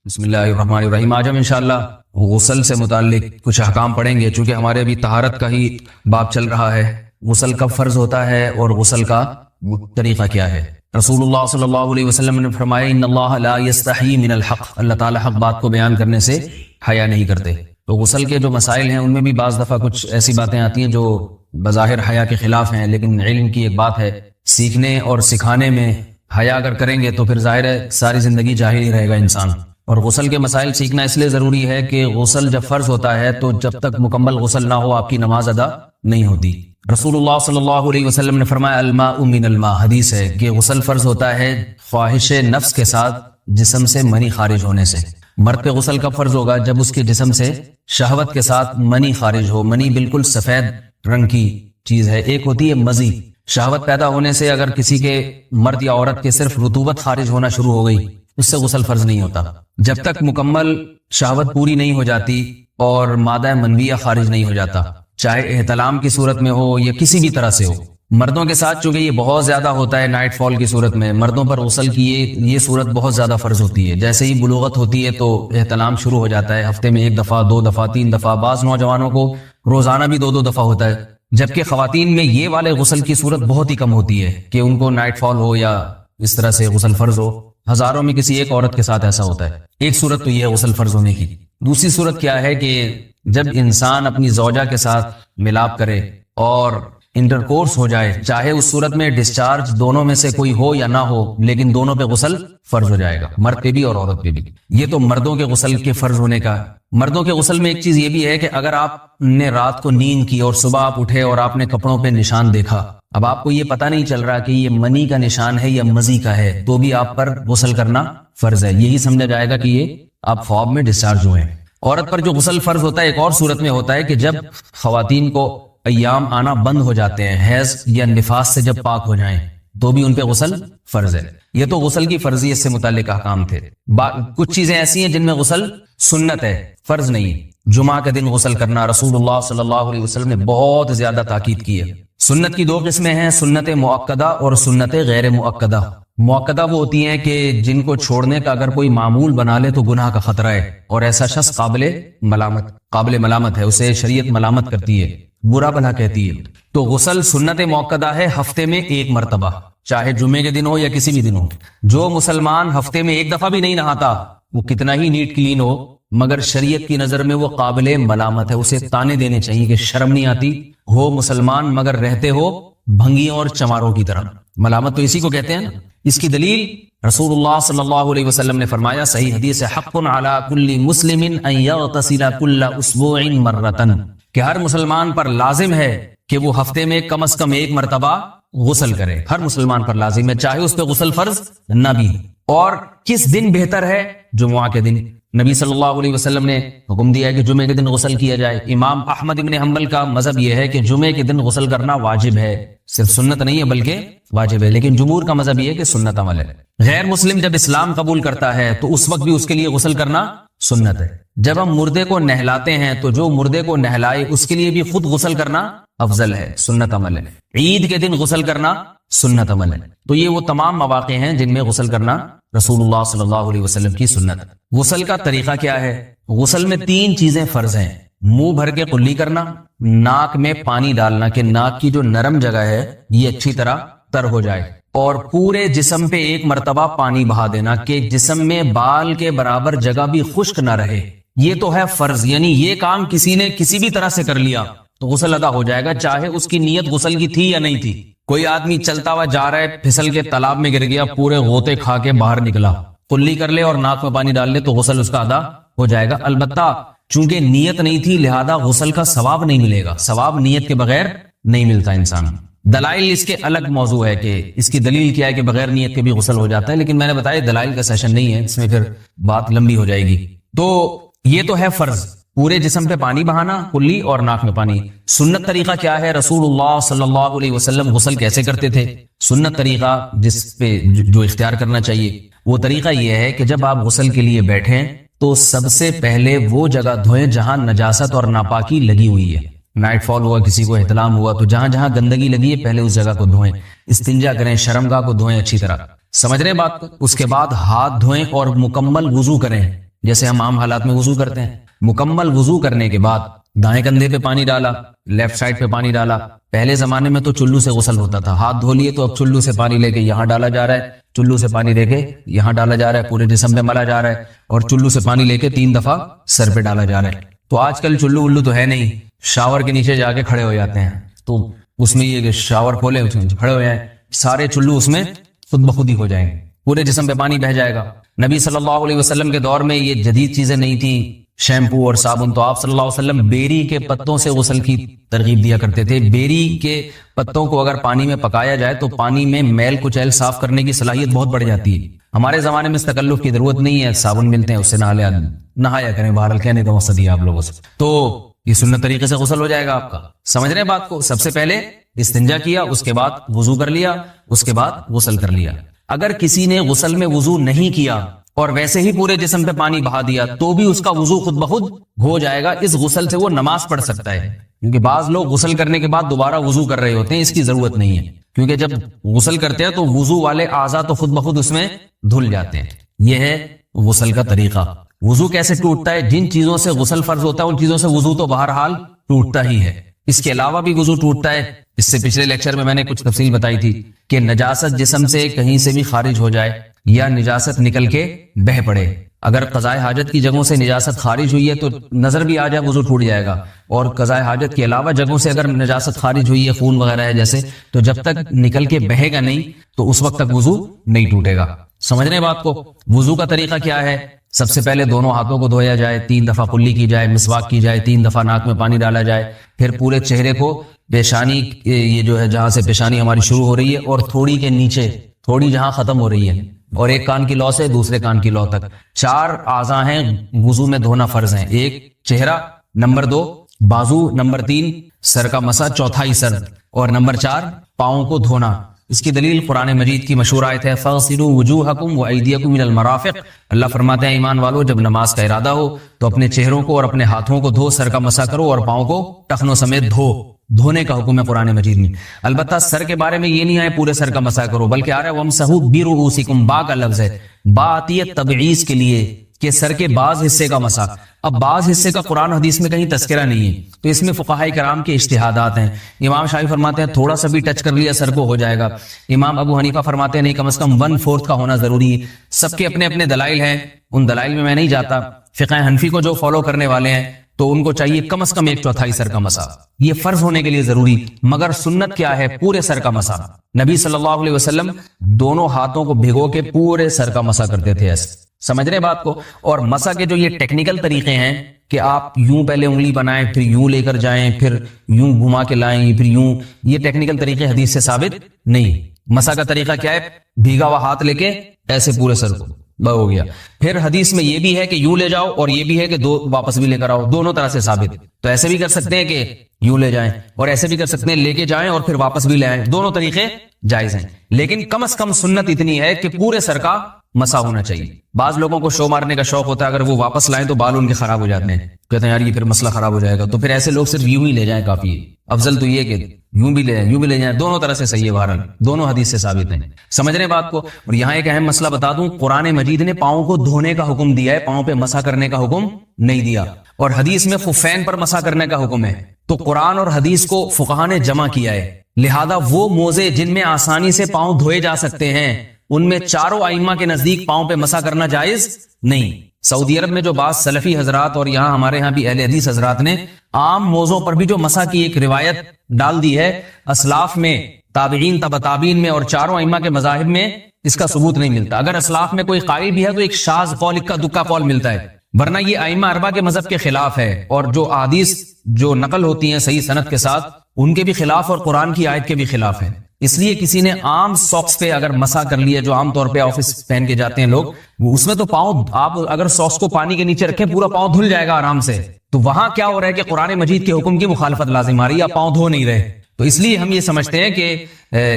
بسم اللہ الرحمن الرحیم۔ آج ہم انشاءاللہ غسل سے متعلق کچھ احکام پڑھیں گے، چونکہ ہمارے ابھی طہارت کا ہی باب چل رہا ہے۔ غسل کب فرض ہوتا ہے اور غسل کا طریقہ کیا ہے؟ رسول اللہ صلی اللہ علیہ وسلم نے فرمایا ان اللہ لا یستحی من الحق، اللہ تعالی حق بات کو بیان کرنے سے حیا نہیں کرتے۔ تو غسل کے جو مسائل ہیں ان میں بھی بعض دفعہ کچھ ایسی باتیں آتی ہیں جو بظاہر حیا کے خلاف ہیں، لیکن علم کی ایک بات ہے، سیکھنے اور سکھانے میں حیا اگر کریں گے تو پھر ظاہر ہے ساری زندگی جاہل ہی رہے گا انسان۔ اور غسل کے مسائل سیکھنا اس لیے ضروری ہے کہ غسل جب فرض ہوتا ہے تو جب تک مکمل غسل نہ ہو آپ کی نماز ادا نہیں ہوتی۔ رسول اللہ صلی اللہ علیہ وسلم نے فرمایا الماء من الماء، حدیث ہے کہ غسل فرض ہوتا ہے خواہش نفس کے ساتھ جسم سے منی خارج ہونے سے۔ مرد پہ غسل کب فرض ہوگا؟ جب اس کے جسم سے شہوت کے ساتھ منی خارج ہو۔ منی بالکل سفید رنگ کی چیز ہے، ایک ہوتی ہے مزی۔ شہوت پیدا ہونے سے اگر کسی کے مرد یا عورت کے صرف رطوبت خارج ہونا شروع ہو گئی اس سے غسل فرض نہیں ہوتا۔ جب تک مکمل شہوت پوری نہیں ہو جاتی اور مادہ منویہ خارج نہیں ہو جاتا، چاہے احتلام کی صورت میں ہو یا کسی بھی طرح سے ہو۔ مردوں کے ساتھ چونکہ یہ بہت زیادہ ہوتا ہے نائٹ فال کی صورت میں، مردوں پر غسل کی یہ صورت بہت زیادہ فرض ہوتی ہے۔ جیسے ہی بلوغت ہوتی ہے تو احتلام شروع ہو جاتا ہے، ہفتے میں 1 دفعہ 2 دفعہ 3 دفعہ، بعض نوجوانوں کو روزانہ بھی 2 دفعہ ہوتا ہے، جبکہ خواتین میں یہ والے غسل کی صورت بہت ہی کم ہوتی ہے کہ ان کو نائٹ فال ہو یا اس طرح سے غسل فرض ہو۔ ہزاروں میں کسی ایک عورت کے ساتھ ایسا ہوتا ہے۔ ایک صورت تو یہ ہے غسل فرض ہونے کی۔ دوسری صورت کیا ہے کہ جب انسان اپنی زوجہ کے ساتھ ملاپ کرے اور انٹرکورس ہو جائے، چاہے اس صورت میں ڈسچارج دونوں میں سے کوئی ہو یا نہ ہو، لیکن دونوں پہ غسل فرض ہو جائے گا، مرد پہ بھی اور عورت پہ بھی۔ یہ تو مردوں کے غسل کے فرض ہونے کا۔ مردوں کے غسل میں ایک چیز یہ بھی ہے کہ اگر آپ نے رات کو نیند کی اور صبح آپ اٹھے اور آپ نے کپڑوں پہ نشان دیکھا، اب آپ کو یہ پتہ نہیں چل رہا کہ یہ منی کا نشان ہے یا مزی کا ہے، تو بھی آپ پر غسل کرنا فرض ہے۔ یہی سمجھا جائے گا کہ یہ آپ خواب میں ڈسچارج ہوئے ہیں۔ عورت پر جو غسل فرض ہوتا ہے ایک اور صورت میں ہوتا ہے کہ جب خواتین کو ایام آنا بند ہو جاتے ہیں، حیض یا نفاس سے جب پاک ہو جائیں تو بھی ان پہ غسل فرض ہے۔ یہ تو غسل کی فرضیت سے متعلق احکام تھے۔ کچھ چیزیں ایسی ہیں جن میں غسل سنت ہے، فرض نہیں۔ جمعہ کے دن غسل کرنا رسول اللہ صلی اللہ علیہ وسلم نے بہت زیادہ تاکید کی ہے۔ سنت کی 2 قسمیں ہیں، سنت مؤکدہ اور سنت غیر مؤکدہ۔ مؤکدہ وہ ہوتی ہیں کہ جن کو چھوڑنے کا اگر کوئی معمول بنا لے تو گناہ کا خطرہ ہے اور ایسا شخص قابل ملامت ہے، اسے شریعت ملامت کرتی ہے، برا بھلا کہتی ہے۔ تو غسل سنت مؤکدہ ہے، ہفتے میں 1 مرتبہ، چاہے جمعے کے دن ہو یا کسی بھی دن ہو۔ جو مسلمان ہفتے میں 1 دفعہ بھی نہیں نہاتا، وہ کتنا ہی نیٹ کلین ہو، مگر شریعت کی نظر میں وہ قابل ملامت ہے، اسے تانے دینے چاہیے کہ شرم نہیں آتی ہو مسلمان مگر رہتے ہو بھنگیوں اور چماروں کی طرح۔ ملامت تو اسی کو کہتے ہیں نا۔ اس کی دلیل رسول اللہ صلی اللہ علیہ وسلم نے فرمایا، صحیح حدیث ہے، حق علی کل مسلم ان یغتسل کل اسبوع مرۃ، کہ ہر مسلمان پر لازم ہے کہ وہ ہفتے میں کم از کم 1 مرتبہ غسل کرے۔ ہر مسلمان پر لازم ہے، چاہے اس پہ غسل فرض نہ بھی۔ اور کس دن بہتر ہے؟ جمعہ کے دن۔ نبی صلی اللہ علیہ وسلم نے حکم دیا ہے کہ جمعے کے دن غسل کیا جائے۔ امام احمد ابن حنبل کا مذہب یہ ہے کہ جمعے کے دن غسل کرنا واجب ہے، صرف سنت نہیں ہے بلکہ واجب ہے، لیکن جمہور کا مذہب یہ ہے کہ سنت عمل ہے۔ غیر مسلم جب اسلام قبول کرتا ہے تو اس وقت بھی اس کے لیے غسل کرنا سنت ہے۔ جب ہم مردے کو نہلاتے ہیں تو جو مردے کو نہلائے اس کے لیے بھی خود غسل کرنا افضل ہے، سنت عمل ہے۔ عید کے دن غسل کرنا سنت عمل ہے۔ تو یہ وہ تمام مواقع ہیں جن میں غسل کرنا رسول اللہ صلی اللہ علیہ وسلم کی سنت ہے۔ غسل کا طریقہ کیا ہے؟ غسل میں 3 چیزیں فرض ہیں، منہ بھر کے قلی کرنا، ناک میں پانی ڈالنا کہ ناک کی جو نرم جگہ ہے یہ اچھی طرح تر ہو جائے، اور پورے جسم پہ 1 مرتبہ پانی بہا دینا کہ جسم میں بال کے برابر جگہ بھی خشک نہ رہے۔ یہ تو ہے فرض، یعنی یہ کام کسی نے کسی بھی طرح سے کر لیا تو غسل ادا ہو جائے گا، چاہے اس کی نیت غسل کی تھی یا نہیں تھی۔ کوئی آدمی چلتا ہوا جا رہا ہے، پھسل کے تالاب میں گر گیا، پورے غوطے کھا کے باہر نکلا، قلی کر لے اور ناک میں پانی ڈال لے تو غسل اس کا ادا ہو جائے گا۔ البتہ چونکہ نیت نہیں تھی لہذا غسل کا ثواب نہیں ملے گا، ثواب نیت کے بغیر نہیں ملتا انسان۔ دلائل اس کے الگ موضوع ہے کہ اس کی دلیل کیا ہے کہ بغیر نیت کے بھی غسل ہو جاتا ہے، لیکن میں نے بتایا دلائل کا سیشن نہیں ہے، اس میں پھر بات لمبی ہو جائے گی۔ تو یہ تو ہے فرض، پورے جسم پہ پانی بہانا، کلی اور ناک میں پانی۔ سنت طریقہ کیا ہے؟ رسول اللہ صلی اللہ علیہ وسلم غسل کیسے کرتے تھے؟ سنت طریقہ جس پہ جو اختیار کرنا چاہیے وہ طریقہ یہ ہے کہ جب آپ غسل کے لیے بیٹھیں تو سب سے پہلے وہ جگہ دھوئیں جہاں نجاست اور ناپاکی لگی ہوئی ہے۔ نائٹ فال ہوا، کسی کو احتلام ہوا تو جہاں جہاں گندگی لگی ہے پہلے اس جگہ کو دھوئیں، استنجا کریں، شرمگاہ کو دھوئیں اچھی طرح، سمجھ رہے بات کو؟ اس کے بعد ہاتھ دھوئیں اور مکمل وضو کریں، جیسے ہم عام حالات میں وضو کرتے ہیں. مکمل وضو کرنے کے بعد دائیں کندھے پہ پانی ڈالا، لیفٹ سائڈ پہ پانی ڈالا. پہلے زمانے میں تو چلو سے غسل ہوتا تھا، ہاتھ دھو لیے تو اب چلو سے پانی لے کے یہاں ڈالا جا رہا ہے، چلو سے پانی لے کے یہاں ڈالا جا رہا ہے، پورے جسم پہ ملا جا رہا ہے، اور چلو سے پانی لے کے 3 دفعہ سر پہ ڈالا جا رہا ہے. تو آج کل چلو ولو تو ہے نہیں، شاور کے نیچے جا کے کھڑے ہو جاتے ہیں. تو اس میں یہ کہ شاور کھولے کھڑے ہو جائیں، سارے چلو اس میں خود بخود ہی ہو جائیں گے، پورے جسم پہ پانی بہ جائے گا. نبی صلی اللہ علیہ وسلم کے دور میں یہ جدید چیزیں نہیں تھیں، شیمپو اور صابن. تو آپ صلی اللہ علیہ وسلم بیری کے پتوں سے غسل کی ترغیب دیا کرتے تھے. بیری کے پتوں کو اگر پانی میں پکایا جائے تو پانی میں میل کچیل صاف کرنے کی صلاحیت بہت بڑھ جاتی ہے. ہمارے زمانے میں اس تکلف کی ضرورت نہیں ہے، صابن ملتے ہیں، اس سے نہایا کریں. بہرحال کہنے کا مقصد یہ آپ لوگوں سے تو یہ سنت طریقے سے غسل ہو جائے گا آپ کا. سمجھ رہے ہیں بات کو؟ سب سے پہلے استنجا کیا، اس کے بعد وضو کر لیا، اس کے بعد غسل کر لیا. اگر کسی نے غسل میں وضو نہیں کیا اور ویسے ہی پورے جسم پہ پانی بہا دیا تو بھی اس کا وضو خود بخود ہو جائے گا. اس غسل سے وہ نماز پڑھ سکتا ہے، کیونکہ بعض لوگ غسل کرنے کے بعد دوبارہ وضو کر رہے ہوتے ہیں. اس کی ضرورت نہیں ہے، کیونکہ جب غسل کرتے ہیں تو وضو والے اعضاء تو خود بخود اس میں دھل جاتے ہیں. یہ ہے غسل کا طریقہ. وضو کیسے ٹوٹتا ہے؟ جن چیزوں سے غسل فرض ہوتا ہے ان چیزوں سے وضو تو بہرحال ٹوٹتا ہی ہے. اس کے علاوہ بھی وضو ٹوٹتا ہے. اس سے پچھلے لیکچر میں نے کچھ تفصیل بتائی تھی کہ نجاست جسم سے کہیں سے بھی خارج ہو جائے یا نجاست نکل کے بہ پڑے. اگر قضائے حاجت کی جگہوں سے نجاست خارج ہوئی ہے تو نظر بھی آ جائے وضو ٹوٹ جائے گا. اور قضائے حاجت کے علاوہ جگہوں سے اگر نجاست خارج ہوئی ہے، خون وغیرہ ہے جیسے، تو جب تک نکل کے بہے گا نہیں تو اس وقت تک وضو نہیں ٹوٹے گا. سمجھ رہے بات کو؟ وضو کا طریقہ کیا ہے؟ سب سے پہلے دونوں ہاتھوں کو دھویا جائے، 3 دفعہ کلی کی جائے، مسواک کی جائے، 3 دفعہ ناک میں پانی ڈالا جائے. پھر پورے چہرے کو، پیشانی یہ جو ہے جہاں سے پیشانی ہماری شروع ہو رہی ہے اور تھوڑی کے نیچے، تھوڑی جہاں ختم ہو رہی ہے، اور ایک کان کی لو سے دوسرے کان کی لو تک 4 اعضاء ہیں وضو میں دھونا فرض ہیں. 1 چہرہ، نمبر 2 بازو، نمبر 3 سر کا مسا، چوتھائی سر، اور نمبر 4 پاؤں کو دھونا. اس کی دلیل قرآن مجید کی مشہور آیت ہے فَاغْسِلُوا وُجُوهَكُمْ وَأَيْدِيَكُمْ إِلَى الْمَرَافِقِ. اللہ فرماتے ہیں ایمان والو، جب نماز کا ارادہ ہو تو اپنے چہروں کو اور اپنے ہاتھوں کو دھو، سر کا مسا کرو اور پاؤں کو ٹخنوں سمیت دھو. دھونے کا حکم ہے قرآن مجید میں. البتہ سر کے بارے میں یہ نہیں ہے پورے سر کا مسا کرو، بلکہ آ رہا ہے وَامْسَحُوا بِرُؤُوسِكُمْ. با کا لفظ ہے، با آتی ہے تبعیض کے لیے کہ سر کے بعض حصے کا مسا. اب بعض حصے کا قرآن حدیث میں کہیں تذکرہ نہیں ہے، تو اس میں فقہاء کرام کے اجتہادات ہیں. امام شافعی فرماتے ہیں تھوڑا سا بھی ٹچ کر لیا سر کو ہو جائے گا. امام ابو حنیفہ فرماتے ہیں نہیں، کم از کم 1/4 کا ہونا ضروری ہے. سب کے اپنے اپنے دلائل ہیں، ان دلائل میں نہیں جاتا. فقہ حنفی کو جو فالو کرنے والے ہیں تو ان کو چاہیے کم از کم 1/4 سر کا مسا. یہ فرض ہونے کے لیے ضروری، مگر سنت کیا ہے؟ پورے سر کا مسا. نبی صلی اللہ علیہ وسلم دونوں ہاتھوں کو بھگو کے پورے سر کا مسا کرتے تھے ایسے. سمجھ رہے بات کو؟ اور مسا کے جو یہ ٹیکنیکل طریقے ہیں کہ آپ یوں پہلے انگلی بنائیں، پھر یوں لے کر جائیں، پھر یوں گھما کے لائیں، پھر یوں، یہ ٹیکنیکل طریقے حدیث سے ثابت نہیں. مسا کا طریقہ کیا ہے؟ بھیگا ہوا ہاتھ لے کے ایسے پورے سر کو ہو گیا. پھر حدیث میں یہ بھی ہے کہ یوں لے جاؤ اور یہ بھی ہے کہ 2 واپس بھی لے کر آؤ، دونوں طرح سے ثابت. تو ایسے بھی کر سکتے ہیں کہ یوں لے جائیں، اور ایسے بھی کر سکتے ہیں لے کے جائیں اور پھر واپس بھی لے آئیں. دونوں طریقے جائز ہیں، لیکن کم از کم سنت اتنی ہے کہ پورے سر کا مسا ہونا چاہیے. بعض لوگوں کو شو مارنے کا شوق ہوتا ہے، اگر وہ واپس لائیں تو بال ان کے خراب ہو جاتے ہیں، کہتے ہیں یار یہ پھر مسئلہ خراب ہو جائے گا. تو پھر ایسے لوگ صرف یوں ہی لے جائیں کافی ہے. افضل تو یہ کہ یوں بھی لے جائیں، یوں بھی لے جائیں، دونوں طرح سے صحیح ہے. بہرحال دونوں حدیث سے ثابت ہیں. سمجھ رہے بات کو؟ اور یہاں ایک اہم مسئلہ بتا دوں، قرآن مجید نے پاؤں کو دھونے کا حکم دیا ہے، پاؤں پہ مسا کرنے کا حکم نہیں دیا. اور حدیث میں خفین پر مسا کرنے کا حکم ہے. تو قرآن اور حدیث کو فقہاء نے جمع کیا ہے، لہذا وہ موزے جن میں آسانی سے پاؤں دھوئے جا سکتے ہیں ان میں چاروں ائمہ کے نزدیک پاؤں پہ مسا کرنا جائز نہیں. سعودی عرب میں جو بعض سلفی حضرات اور یہاں ہمارے ہاں بھی اہل حدیث حضرات نے عام موزوں پر بھی جو مسا کی ایک روایت ڈال دی ہے، اسلاف میں، تابعین، تبع تابعین میں اور چاروں ائمہ کے مذاہب میں اس کا ثبوت نہیں ملتا. اگر اسلاف میں کوئی قائل بھی ہے تو ایک شاذ قول، اکا دکا قول ملتا ہے، ورنہ یہ ائمہ اربعہ کے مذہب کے خلاف ہے. اور جو احادیث جو نقل ہوتی ہیں صحیح سند کے ساتھ ان کے بھی خلاف اور قرآن کی آیت کے بھی خلاف ہے. اس لیے کسی نے عام ساکس پہ اگر مسا کر لیا، جو عام طور پہ آفس پہن کے جاتے ہیں لوگ، اس میں تو پاؤں، آپ اگر ساکس کو پانی کے نیچے رکھیں پورا پاؤں دھل جائے گا آرام سے. تو وہاں کیا ہو رہا ہے کہ قرآن مجید کے حکم کی مخالفت لازم آ رہی ہے، آپ پاؤں دھو نہیں رہے. تو اس لیے ہم یہ سمجھتے ہیں کہ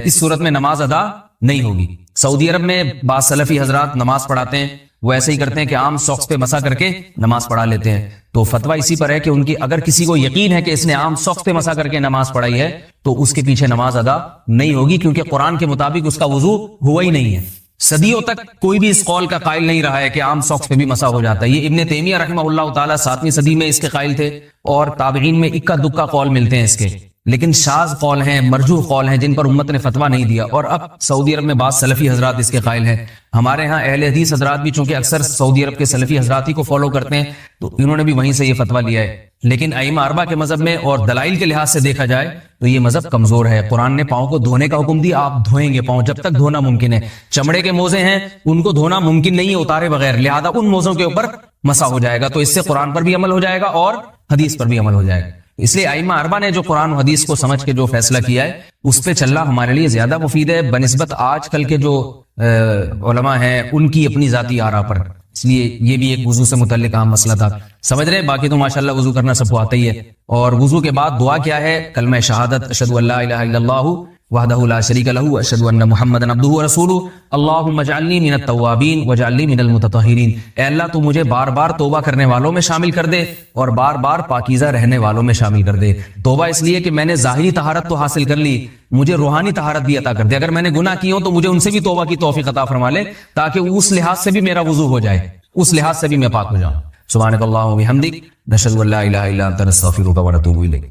اس صورت میں نماز ادا نہیں ہوگی. سعودی عرب میں بعض سلفی حضرات نماز پڑھاتے ہیں، وہ ایسے ہی کرتے ہیں کہ عام ساکس پہ مسا کر کے نماز پڑھا لیتے ہیں. تو فتویٰ اسی پر ہے کہ ان کی، اگر کسی کو یقین ہے کہ اس نے عام ساکس پہ مسا کر کے نماز پڑھائی ہے تو اس کے پیچھے نماز ادا نہیں ہوگی، کیونکہ قرآن کے مطابق اس کا وضو ہوا ہی نہیں ہے. صدیوں تک کوئی بھی اس قول کا قائل نہیں رہا ہے کہ عام ساکس پہ بھی مسح ہو جاتا ہے. یہ ابن تیمیہ رحمہ اللہ تعالیٰ 7ویں صدی میں اس کے قائل تھے, اور تابعین میں اکا دکا قول ملتے ہیں اس کے, لیکن شاذ قول ہیں, مرجوح قول ہیں, جن پر امت نے فتویٰ نہیں دیا. اور اب سعودی عرب میں بعض سلفی حضرات اس کے قائل ہیں. ہمارے ہاں اہل حدیث حضرات بھی چونکہ اکثر سعودی عرب کے سلفی حضرات ہی کو فالو کرتے ہیں, تو انہوں نے بھی وہیں سے یہ فتویٰ لیا ہے. لیکن ائمہ اربعہ کے مذہب میں اور دلائل کے لحاظ سے دیکھا جائے تو یہ مذہب کمزور ہے. قرآن نے پاؤں کو دھونے کا حکم دیا, آپ دھوئیں گے پاؤں جب تک دھونا ممکن ہے. چمڑے کے موزے ہیں, ان کو دھونا ممکن نہیں ہے اتارے بغیر, لہذا ان موزوں کے اوپر مسح ہو جائے گا. تو اس سے قرآن پر بھی عمل ہو جائے گا اور حدیث پر بھی عمل ہو جائے گا. اس لیے ائمہ اربعہ نے جو قرآن و حدیث کو سمجھ کے جو فیصلہ کیا ہے اس پہ چلنا ہمارے لیے زیادہ مفید ہے بنسبت آج کل کے جو علماء ہیں ان کی اپنی ذاتی آراء پر. اس لیے یہ بھی ایک وضو سے متعلق عام مسئلہ تھا, سمجھ رہے ہیں. باقی تو ماشاءاللہ وضو کرنا سب کو آتا ہی ہے. اور وضو کے بعد دعا کیا ہے؟ کلمہ شہادت, اشہد ان لا الہ الا اللہ وحدہ لا شریک لہ اشہد ان محمدا عبدہ ورسولہ اللہم اجعلنی من التوابین واجعلنی من المتطہرین. اے اللہ تو مجھے بار بار توبہ کرنے والوں میں شامل کر دے اور بار بار پاکیزہ رہنے والوں میں شامل کر دے. توبہ اس لیے کہ میں نے ظاہری طہارت تو حاصل کر لی, مجھے روحانی طہارت بھی عطا کر دے. اگر میں نے گناہ کیے ہوں تو مجھے ان سے بھی توبہ کی توفیق عطا فرما لے, تاکہ اس لحاظ سے بھی میرا وضو ہو جائے, اس لحاظ سے بھی میں پاک ہو جاؤں. سبحانک اللہم و بحمدک نشہد ان لا الہ الا انت نستغفرک و نتوب الیک.